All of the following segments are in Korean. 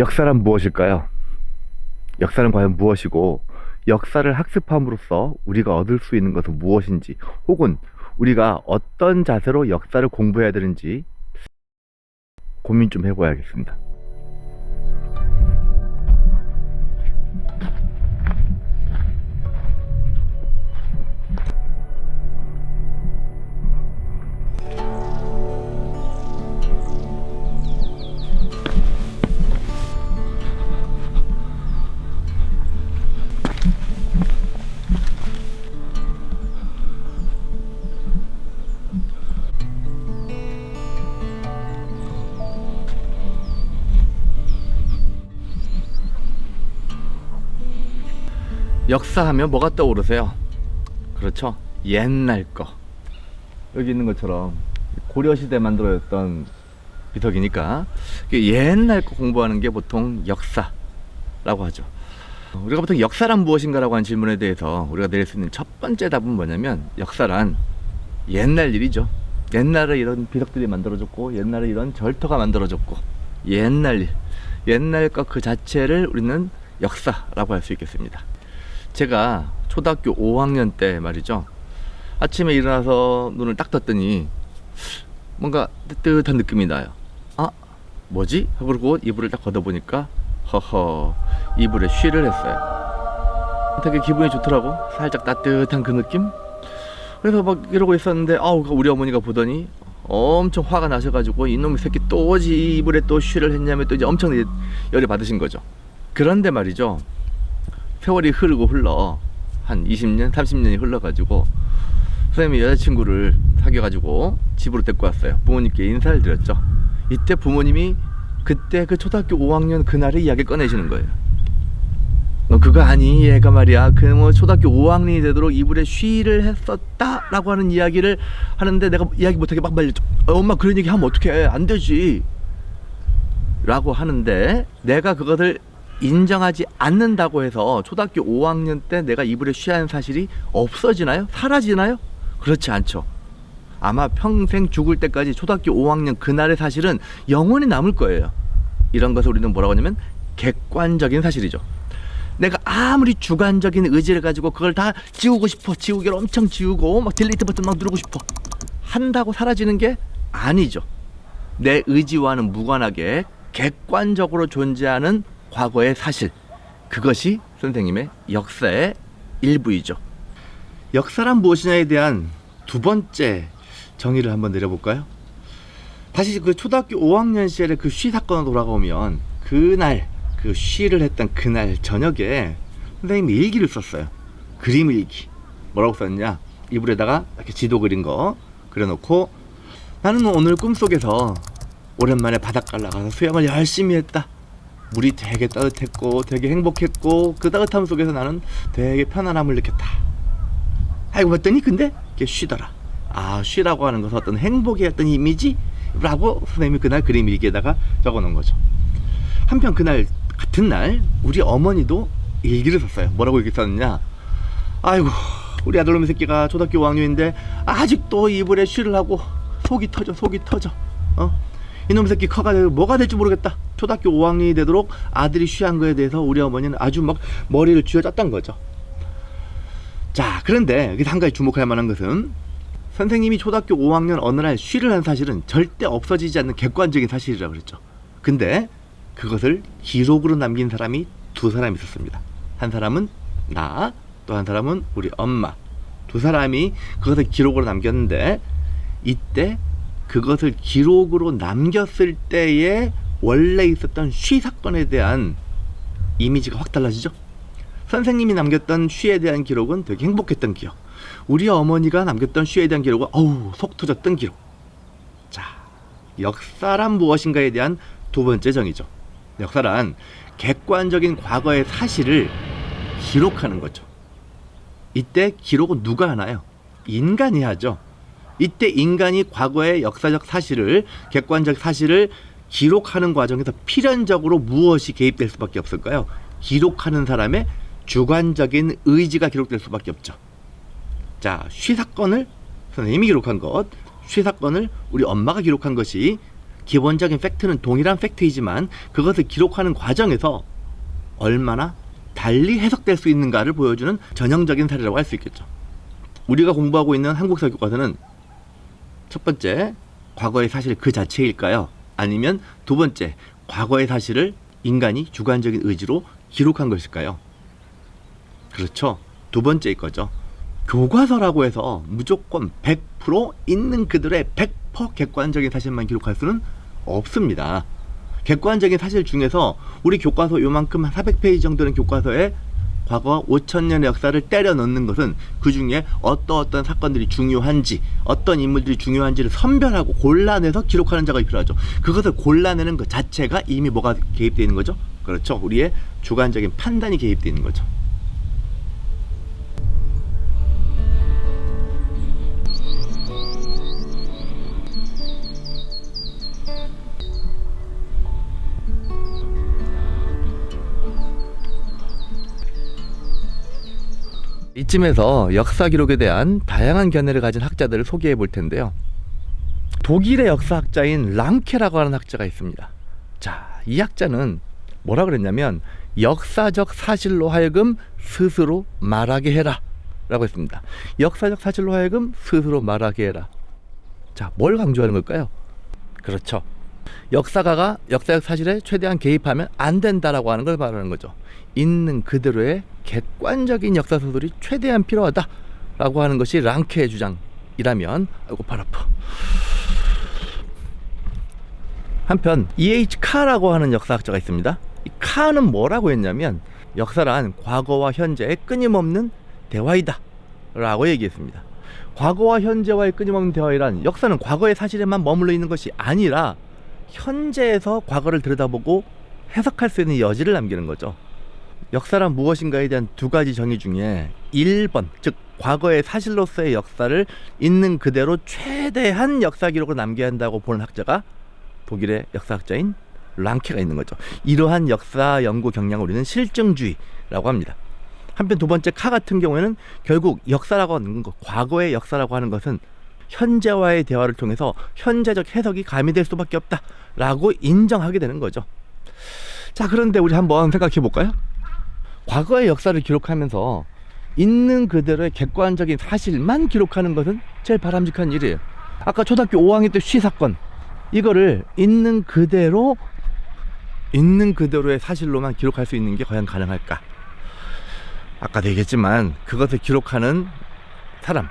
역사란 무엇일까요? 역사는 과연 무엇이고, 역사를 학습함으로써 우리가 얻을 수 있는 것은 무엇인지, 혹은 우리가 어떤 자세로 역사를 공부해야 되는지 고민 좀 해봐야겠습니다. 역사하면 뭐가 떠오르세요? 그렇죠? 옛날 거. 여기 있는 것처럼 고려시대 만들어졌던 비석이니까 옛날 거 공부하는 게 보통 역사라고 하죠. 우리가 보통 역사란 무엇인가라고 하는 질문에 대해서 우리가 내릴 수 있는 첫 번째 답은 뭐냐면, 역사란 옛날 일이죠. 옛날에 이런 비석들이 만들어졌고, 옛날에 이런 절터가 만들어졌고, 옛날 일, 옛날 것 그 자체를 우리는 역사라고 할 수 있겠습니다. 제가 초등학교 5학년 때 말이죠, 아침에 일어나서 눈을 딱 떴더니 뭔가 뜨뜻한 느낌이 나요. 아, 뭐지? 하고 그러고 이불을 딱 걷어보니까 허허, 이불에 쉬를 했어요. 되게 기분이 좋더라고. 살짝 따뜻한 그 느낌? 그래서 막 이러고 있었는데, 우리 어머니가 보더니 엄청 화가 나셔가지고, 이놈의 새끼 또 이불에 또 쉬를 했냐면 또 이제 엄청 열이 받으신 거죠. 그런데 말이죠, 세월이 흐르고 흘러 한 20년, 30년이 흘러가지고 선생님이 여자친구를 사귀어가지고 집으로 데리고 왔어요. 부모님께 인사를 드렸죠. 이때 부모님이 그때 그 초등학교 5학년 그날의 이야기를 꺼내시는 거예요. 그거 아니, 얘가 말이야 그 뭐 초등학교 5학년이 되도록 이불에 쉬를 했었다 라고 하는 이야기를 하는데, 내가 이야기 못하게 막 말렸죠. 엄마, 그런 얘기 하면 어떡해, 안 되지 라고 하는데, 내가 그것을 인정하지 않는다고 해서 초등학교 5학년 때 내가 이불에 쉬한 사실이 없어지나요? 사라지나요? 그렇지 않죠. 아마 평생 죽을 때까지 초등학교 5학년 그날의 사실은 영원히 남을 거예요. 이런 것을 우리는 뭐라고 하냐면 객관적인 사실이죠. 내가 아무리 주관적인 의지를 가지고 그걸 다 지우고 싶어, 지우개를 엄청 지우고 막 딜리트 버튼 막 누르고 싶어 한다고 사라지는 게 아니죠. 내 의지와는 무관하게 객관적으로 존재하는 과거의 사실, 그것이 선생님의 역사의 일부이죠. 역사란 무엇이냐에 대한 두 번째 정의를 한번 내려볼까요? 다시 그 초등학교 5학년 시절의 그 쉬 사건으로 돌아가오면, 그날 그 쉬를 했던 그날 저녁에 선생님이 일기를 썼어요. 그림 일기. 뭐라고 썼냐, 이불에다가 이렇게 지도 그린 거 그려놓고, 나는 오늘 꿈속에서 오랜만에 바닷가 나가서 수영을 열심히 했다. 물이 되게 따뜻했고 되게 행복했고, 그 따뜻함 속에서 나는 되게 편안함을 느꼈다. 아이고 봤더니 근데 이게 쉬더라. 쉬라고 하는 것은 어떤 행복의 어떤 이미지? 라고 선생님이 그날 그림 일기에다가 적어놓은 거죠. 한편 그날 같은 날 우리 어머니도 일기를 썼어요. 뭐라고 일기 썼느냐, 아이고 우리 아들놈의 새끼가 초등학교 5학년인데 아직도 이불에 쉬를 하고 속이 터져. 이놈 새끼 커가지고 뭐가 될지 모르겠다. 초등학교 5학년이 되도록 아들이 쉬한 거에 대해서 우리 어머니는 아주 막 머리를 쥐어짰던 거죠. 자, 그런데 여기서 한 가지 주목할 만한 것은, 선생님이 초등학교 5학년 어느 날 쉬를 한 사실은 절대 없어지지 않는 객관적인 사실이라고 그랬죠. 근데 그것을 기록으로 남긴 사람이 두 사람이 있었습니다. 한 사람은 나, 또 한 사람은 우리 엄마. 두 사람이 그것을 기록으로 남겼는데, 이때 그것을 기록으로 남겼을 때에 원래 있었던 쉬 사건에 대한 이미지가 확 달라지죠. 선생님이 남겼던 쉬에 대한 기록은 되게 행복했던 기억, 우리 어머니가 남겼던 쉬에 대한 기록은 속 터졌던 기록. 자, 역사란 무엇인가에 대한 두 번째 정의죠. 역사란 객관적인 과거의 사실을 기록하는 거죠. 이때 기록은 누가 하나요? 인간이 하죠. 이때 인간이 과거의 역사적 사실을, 객관적 사실을 기록하는 과정에서 필연적으로 무엇이 개입될 수밖에 없을까요? 기록하는 사람의 주관적인 의지가 기록될 수밖에 없죠. 자, 쉬 사건을 선생님이 기록한 것, 쉬 사건을 우리 엄마가 기록한 것이 기본적인 팩트는 동일한 팩트이지만 그것을 기록하는 과정에서 얼마나 달리 해석될 수 있는가를 보여주는 전형적인 사례라고 할 수 있겠죠. 우리가 공부하고 있는 한국사 교과서는 첫 번째, 과거의 사실 그 자체일까요? 아니면 두 번째, 과거의 사실을 인간이 주관적인 의지로 기록한 것일까요? 그렇죠. 두 번째일 거죠. 교과서라고 해서 무조건 100% 있는 그들의 100% 객관적인 사실만 기록할 수는 없습니다. 객관적인 사실 중에서 우리 교과서 요만큼 400페이지 정도 되는 교과서에 과거 5000년의 역사를 때려 넣는 것은 그 중에 어떤 사건들이 중요한지, 어떤 인물들이 중요한지를 선별하고 골라내서 기록하는 작업이 필요하죠. 그것을 골라내는 것 자체가 이미 뭐가 개입되어 있는 거죠? 그렇죠. 우리의 주관적인 판단이 개입되어 있는 거죠. 이쯤에서 역사 기록에 대한 다양한 견해를 가진 학자들을 소개해 볼 텐데요. 독일의 역사학자인 랑케라고 하는 학자가 있습니다. 자, 이 학자는 뭐라 그랬냐면 역사적 사실로 하여금 스스로 말하게 해라 라고 했습니다. 역사적 사실로 하여금 스스로 말하게 해라. 자, 뭘 강조하는 걸까요? 그렇죠. 역사가가 역사적 사실에 최대한 개입하면 안 된다라고 하는 걸 말하는 거죠. 있는 그대로의 객관적인 역사 소설이 최대한 필요하다라고 하는 것이 랑케의 주장이라면, 아이고 발 아파. 한편 E.H. 카라고 하는 역사학자가 있습니다. 이 카는 뭐라고 했냐면 역사란 과거와 현재의 끊임없는 대화이다 라고 얘기했습니다. 과거와 현재와의 끊임없는 대화이란 역사는 과거의 사실에만 머물러 있는 것이 아니라 현재에서 과거를 들여다보고 해석할 수 있는 여지를 남기는 거죠. 역사란 무엇인가에 대한 두 가지 정의 중에 1번, 즉 과거의 사실로서의 역사를 있는 그대로 최대한 역사 기록을 남겨야 한다고 보는 학자가 독일의 역사학자인 랑케가 있는 거죠. 이러한 역사 연구 경향을 우리는 실증주의라고 합니다. 한편 두 번째 카 같은 경우에는 결국 역사라고 하는 것, 과거의 역사라고 하는 것은 현재와의 대화를 통해서 현재적 해석이 가미될 수밖에 없다라고 인정하게 되는 거죠. 자, 그런데 우리 한번 생각해 볼까요? 과거의 역사를 기록하면서 있는 그대로의 객관적인 사실만 기록하는 것은 제일 바람직한 일이에요. 아까 초등학교 5학년 때 시사건, 이거를 있는 그대로의 사실로만 기록할 수 있는 게 과연 가능할까? 아까도 얘기했지만 그것을 기록하는 사람,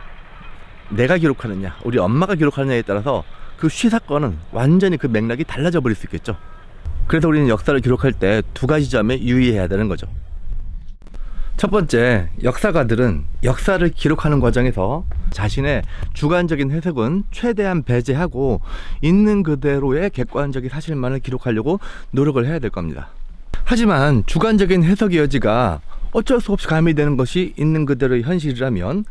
내가 기록하느냐, 우리 엄마가 기록하느냐에 따라서 그 시사건은 완전히 그 맥락이 달라져 버릴 수 있겠죠. 그래서 우리는 역사를 기록할 때 두 가지 점에 유의해야 되는 거죠. 첫 번째, 역사가들은 역사를 기록하는 과정에서 자신의 주관적인 해석은 최대한 배제하고 있는 그대로의 객관적인 사실만을 기록하려고 노력을 해야 될 겁니다. 하지만 주관적인 해석의 여지가 어쩔 수 없이 가미되는 것이 있는 그대로의 현실이라면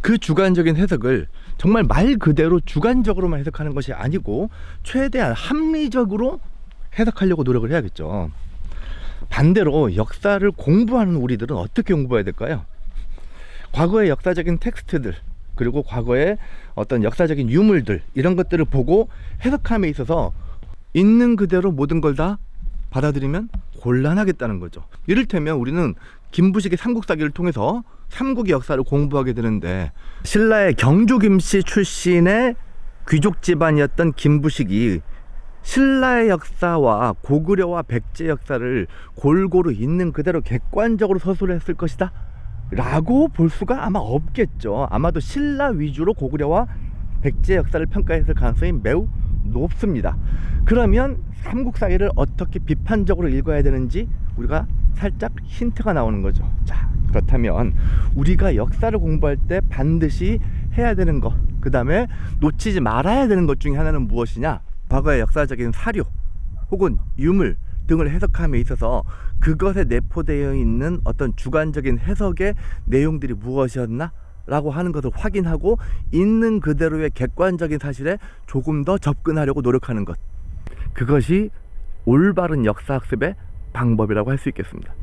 그 주관적인 해석을 정말 말 그대로 주관적으로만 해석하는 것이 아니고 최대한 합리적으로 해석하려고 노력을 해야겠죠. 반대로 역사를 공부하는 우리들은 어떻게 공부해야 될까요? 과거의 역사적인 텍스트들, 그리고 과거의 어떤 역사적인 유물들, 이런 것들을 보고 해석함에 있어서 있는 그대로 모든 걸 다 받아들이면 곤란하겠다는 거죠. 이를테면 우리는 김부식의 삼국사기를 통해서 삼국의 역사를 공부하게 되는데, 신라의 경주 김씨 출신의 귀족 집안이었던 김부식이 신라의 역사와 고구려와 백제 역사를 골고루 있는 그대로 객관적으로 서술을 했을 것이다 라고 볼 수가 아마 없겠죠. 아마도 신라 위주로 고구려와 백제 역사를 평가했을 가능성이 매우 높습니다. 그러면 삼국사기를 어떻게 비판적으로 읽어야 되는지 우리가 살짝 힌트가 나오는 거죠. 자, 그렇다면 우리가 역사를 공부할 때 반드시 해야 되는 것, 그 다음에 놓치지 말아야 되는 것 중에 하나는 무엇이냐? 과거의 역사적인 사료 혹은 유물 등을 해석함에 있어서 그것에 내포되어 있는 어떤 주관적인 해석의 내용들이 무엇이었나? 라고 하는 것을 확인하고 있는 그대로의 객관적인 사실에 조금 더 접근하려고 노력하는 것, 그것이 올바른 역사학습의 방법이라고 할 수 있겠습니다.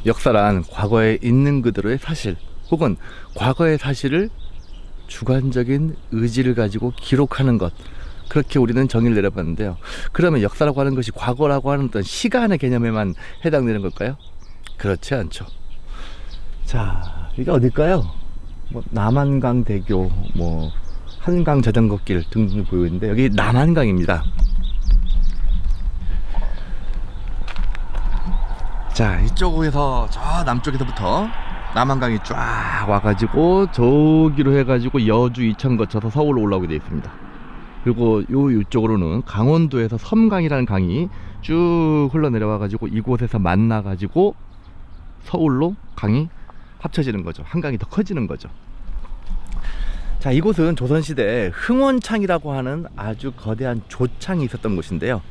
역사란 과거에 있는 그대로의 사실, 혹은 과거의 사실을 주관적인 의지를 가지고 기록하는 것, 그렇게 우리는 정의를 내려봤는데요. 그러면 역사라고 하는 것이 과거라고 하는 어떤 시간의 개념에만 해당되는 걸까요? 그렇지 않죠. 자, 이게 어딜까요? 뭐 남한강대교, 뭐 한강 자전거길 등등 보이는데, 여기 남한강입니다. 자, 이쪽에서 저 남쪽에서부터 남한강이 쫙 와가지고 저기로 해가지고 여주, 이천 거쳐서 서울로 올라오게 되어 있습니다. 그리고 이쪽으로는 강원도에서 섬강이라는 강이 쭉 흘러내려와가지고 이곳에서 만나가지고 서울로 강이 합쳐지는 거죠. 한강이 더 커지는 거죠. 자, 이곳은 조선시대에 흥원창이라고 하는 아주 거대한 조창이 있었던 곳인데요.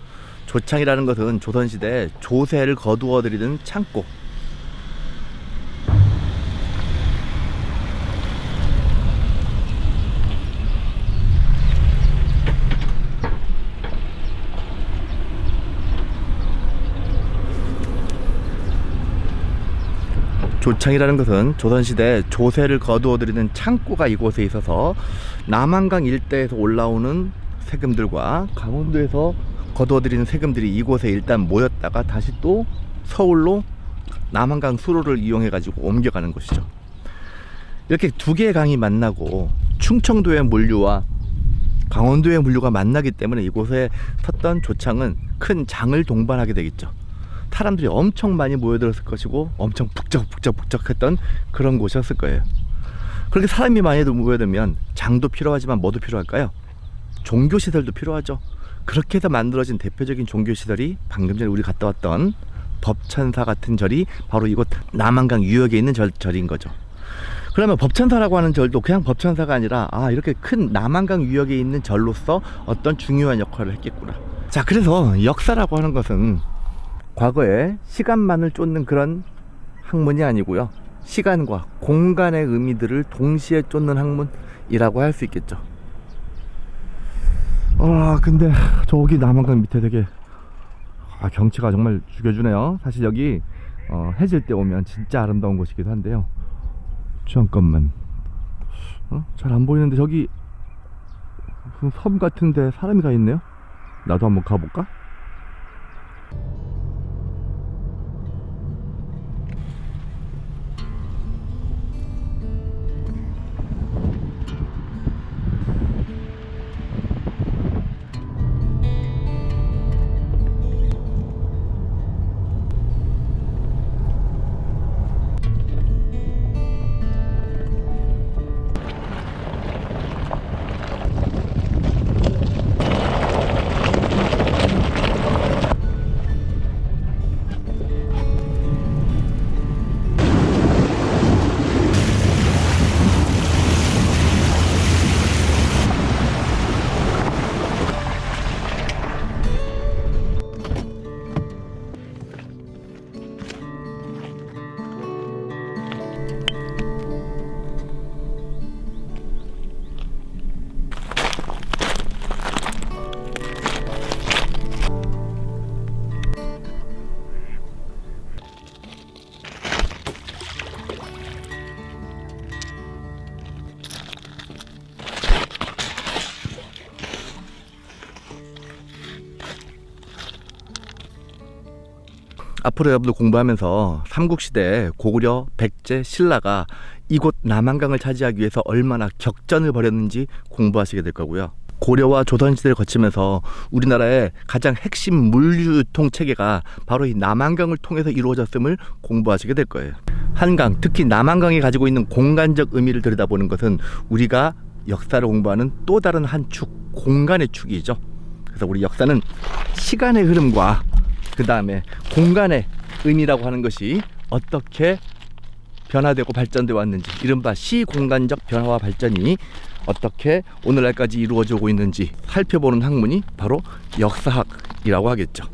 조창이라는 것은 조선시대 조세를 거두어 들이는 창고, 조창이라는 것은 조선시대 조세를 거두어 들이는 창고가 이곳에 있어서 남한강 일대에서 올라오는 세금들과 강원도에서 거두어 들이는 세금들이 이곳에 일단 모였다가 다시 또 서울로 남한강 수로를 이용해 가지고 옮겨가는 것이죠. 이렇게 두 개의 강이 만나고 충청도의 물류와 강원도의 물류가 만나기 때문에 이곳에 섰던 조창은 큰 장을 동반하게 되겠죠. 사람들이 엄청 많이 모여들었을 것이고 엄청 북적북적했던 그런 곳이었을 거예요. 그렇게 사람이 많이 모여들면 장도 필요하지만 뭐도 필요할까요? 종교시설도 필요하죠. 그렇게 해서 만들어진 대표적인 종교시설이 방금 전에 우리 갔다 왔던 법천사 같은 절이 바로 이곳 남한강 유역에 있는 절인 거죠. 그러면 법천사라고 하는 절도 그냥 법천사가 아니라 이렇게 큰 남한강 유역에 있는 절로서 어떤 중요한 역할을 했겠구나. 자, 그래서 역사라고 하는 것은 과거에 시간만을 쫓는 그런 학문이 아니고요, 시간과 공간의 의미들을 동시에 쫓는 학문이라고 할 수 있겠죠. 근데 저기 남한강 밑에 되게 경치가 정말 죽여주네요. 사실 여기 해질 때 오면 진짜 아름다운 곳이기도 한데요. 잠깐만, 잘 안 보이는데 저기 무슨 섬 같은데 사람이 가 있네요. 나도 한번 가볼까? 앞으로 여러분들 공부하면서 삼국시대 고구려, 백제, 신라가 이곳 남한강을 차지하기 위해서 얼마나 격전을 벌였는지 공부하시게 될 거고요. 고려와 조선시대를 거치면서 우리나라의 가장 핵심 물류유통 체계가 바로 이 남한강을 통해서 이루어졌음을 공부하시게 될 거예요. 한강, 특히 남한강이 가지고 있는 공간적 의미를 들여다보는 것은 우리가 역사를 공부하는 또 다른 한 축, 공간의 축이죠. 그래서 우리 역사는 시간의 흐름과 그 다음에 공간의 의미라고 하는 것이 어떻게 변화되고 발전되어 왔는지, 이른바 시공간적 변화와 발전이 어떻게 오늘날까지 이루어져 오고 있는지 살펴보는 학문이 바로 역사학이라고 하겠죠.